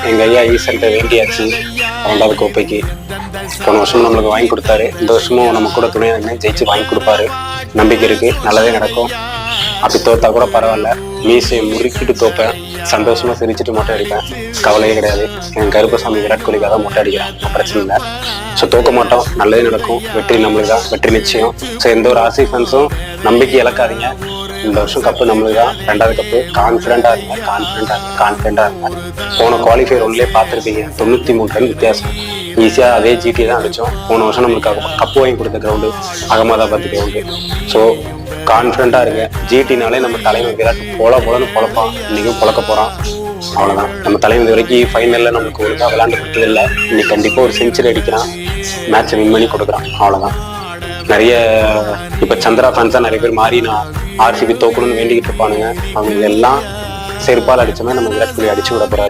எங்கள் ஐயா ஈசன்ட்ட வேண்டியாச்சு 2வது கோப்பைக்கு. போன வருஷம் நம்மளுக்கு வாங்கி கொடுத்தாரு, இந்த வருஷமும் நம்ம கூட துணையாக இருந்து ஜெயிச்சு வாங்கி கொடுப்பாரு. நம்பிக்கை இருக்கு, நல்லதே நடக்கும். அப்படி தோத்தா கூட பரவாயில்ல, மீசையை முறுக்கிட்டு தோப்பேன், சந்தோஷமா சிரிச்சுட்டு மொட்டை அடிப்பேன், கவலையே கிடையாது. என் கருப்பசாமி விராட் கோலிக்காக தான் மொட்டை அடிக்கிறேன், பிரச்சனை இல்லை. ஸோ தோக்க மாட்டோம், நல்லதே நடக்கும். வெற்றி நம்மளுக்கு தான், வெற்றி நிச்சயம். ஸோ எந்த ஒரு ஆர்சிபி ஃபேன்ஸும் நம்பிக்கை இழக்காதீங்க. இந்த வருஷம் கப்பு நம்மளுக்கு தான், 2வது கப்பு. கான்ஃபிடண்டா இருங்க. போன குவாலிஃபயர் ஒன்லேயே பார்த்துருப்பீங்க, 93 ரன் வித்தியாசம். ஈஸியாக அதே ஜிடி தான் அடித்தோம். போன வருஷம் நம்மளுக்கு கப்பு வாங்கி கொடுத்த கிரவுண்டு அகமதாபாத் கிரவுண்டு. ஸோ கான்ஃபிடண்டா இருங்க. ஜிடினாலே நம்ம தலைமை விராட் போலன்னு பொழப்பான், இன்னைக்கும் பொழக்க போறான். அவ்வளவுதான். நம்ம தலைமை வரைக்கும் ஃபைனல்ல நமக்கு ஒழுங்கா விளையாண்டு கொடுத்தது இல்லை. இன்னைக்கு கண்டிப்பா ஒரு செஞ்சுரி அடிக்கிறான், மேட்சை வின் பண்ணி கொடுக்குறான். அவ்வளவுதான். நிறைய இப்ப சந்திரா ஃபேன்ஸா நிறைய பேர் மாறி நான் ஆர்சிபி தோக்கணும்னு வேண்டிக்கிட்டு இருப்பானுங்க. அவங்க எல்லாம் செருப்பால் அடிச்சோமே நம்ம விராட் கோலி அடிச்சு விட போறாரு.